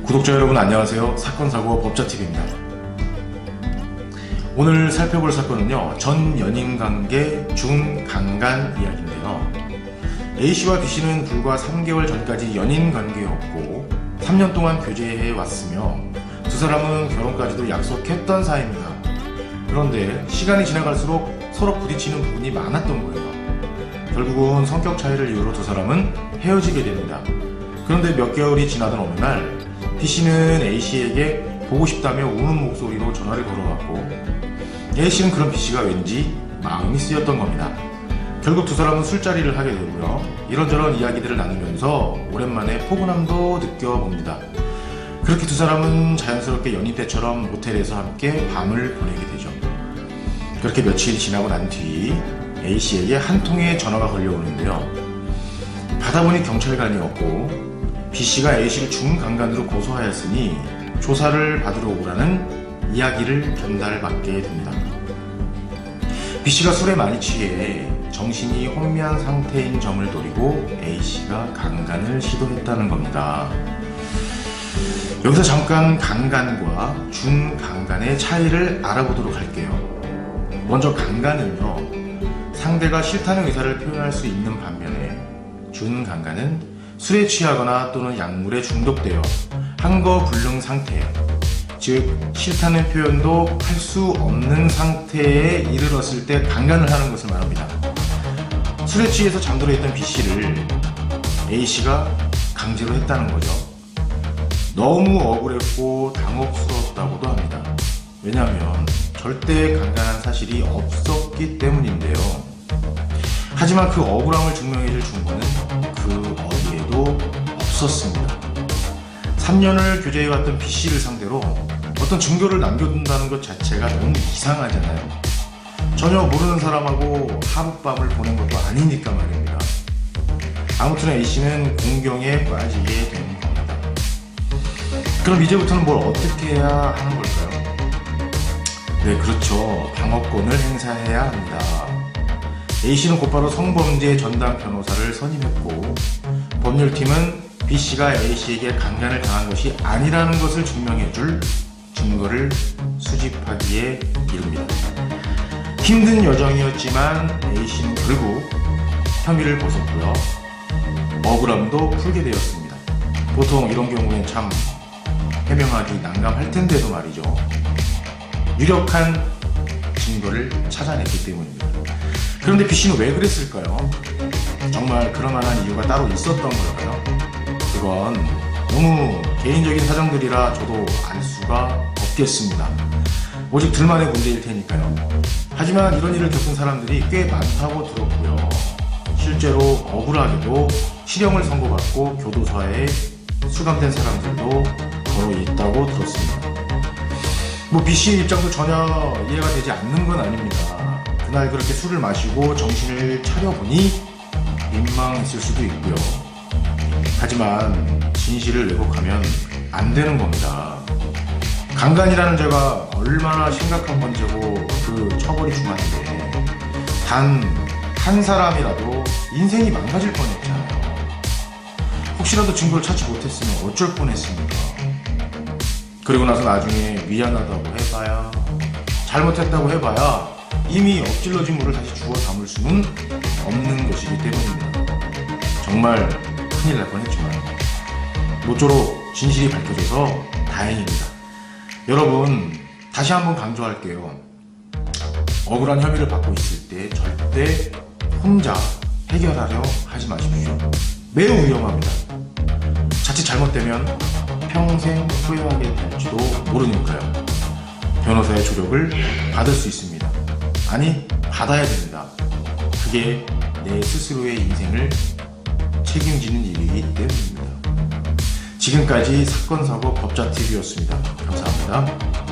구독자 여러분 안녕하세요. 사건사고 법자TV입니다. 오늘 살펴볼 사건은요, 전 연인관계 중강간 이야기인데요. A씨와 B씨는 불과 3개월 전까지 연인관계였고 3년 동안 교제해 왔으며 두 사람은 결혼까지도 약속했던 사이입니다. 그런데 시간이 지나갈수록 서로 부딪히는 부분이 많았던 거예요. 결국은 성격 차이를 이유로 두 사람은 헤어지게 됩니다. 그런데 몇 개월이 지나던 어느 날 B씨는 A씨에게 보고 싶다며 우는 목소리로 전화를 걸어왔고 A씨는 그런 B씨가 왠지 마음이 쓰였던 겁니다. 결국 두 사람은 술자리를 하게 되고요. 이런저런 이야기들을 나누면서 오랜만에 포근함도 느껴봅니다. 그렇게 두 사람은 자연스럽게 연인 때처럼 모텔에서 함께 밤을 보내게 되죠. 그렇게 며칠이 지나고 난 뒤 A씨에게 한 통의 전화가 걸려오는데요. 받아보니 경찰관이었고 B씨가 A씨를 중강간으로 고소하였으니 조사를 받으러 오라는 이야기를 전달받게 됩니다. B씨가 술에 많이 취해 정신이 혼미한 상태인 점을 노리고 A씨가 강간을 시도했다는 겁니다. 여기서 잠깐 강간과 중강간의 차이를 알아보도록 할게요. 먼저 강간은요, 상대가 싫다는 의사를 표현할 수 있는 반면에 중강간은 술에 취하거나 또는 약물에 중독되어 한거불능 상태, 즉 싫다는 표현도 할 수 없는 상태에 이르렀을 때 강간을 하는 것을 말합니다. 술에 취해서 잠들어 있던 B씨를 A씨가 강제로 했다는 거죠. 너무 억울했고 당혹스러웠다고도 합니다. 왜냐하면 절대 강간한 사실이 없었기 때문인데요. 하지만 그 억울함을 증명해줄 증거는 그 어디에도 없었습니다. 3년을 교제해왔던 B씨를 상대로 어떤 증거를 남겨둔다는 것 자체가 너무 이상하잖아요. 전혀 모르는 사람하고 하룻밤을 보낸 것도 아니니까 말입니다. 아무튼 A씨는 공경에 빠지게 된 겁니다. 그럼 이제부터는 뭘 어떻게 해야 하는 걸까요? 네, 그렇죠. 방어권을 행사해야 합니다. A씨는 곧바로 성범죄 전담 변호사를 선임했고 법률팀은 B씨가 A씨에게 강간을 당한 것이 아니라는 것을 증명해줄 증거를 수집하기에 이릅니다. 힘든 여정이었지만 A씨는 결국 혐의를 벗었고요. 억울함도 풀게 되었습니다. 보통 이런 경우엔 참 해명하기 난감할 텐데도 말이죠. 유력한 증거를 찾아냈기 때문입니다. 그런데 B씨는 왜 그랬을까요? 정말 그럴 만한 이유가 따로 있었던 걸까요? 그건 너무 개인적인 사정들이라 저도 알 수가 없겠습니다. 오직 둘만의 문제일 테니까요. 하지만 이런 일을 겪은 사람들이 꽤 많다고 들었고요. 실제로 억울하게도 실형을 선고받고 교도소에 수감된 사람들도 더러 있다고 들었습니다. B씨의 입장도 전혀 이해가 되지 않는 건 아닙니다. 그날 그렇게 술을 마시고 정신을 차려보니 민망했을 수도 있고요. 하지만 진실을 왜곡하면 안 되는 겁니다. 강간이라는 죄가 얼마나 심각한 번째고 그 처벌이 중한데 단 한 사람이라도 인생이 망가질 뻔했잖아요. 혹시라도 증거를 찾지 못했으면 어쩔 뻔했습니까? 그리고 나서 나중에 미안하다고 해봐야, 잘못했다고 해봐야 이미 엎질러진 물을 다시 주워 담을 수는 없는 것이기 때문입니다. 정말 큰일 날 뻔했지만 모쪼록 진실이 밝혀져서 다행입니다. 여러분, 다시 한번 강조할게요. 억울한 혐의를 받고 있을 때 절대 혼자 해결하려 하지 마십시오. 매우 위험합니다. 자칫 잘못되면 평생 후회하게 될지도 모르니까요. 변호사의 조력을 받을 수 있습니다. 아니, 받아야 됩니다. 그게 내 스스로의 인생을 책임지는 일이기 때문입니다. 지금까지 사건사고 법자TV였습니다. 감사합니다.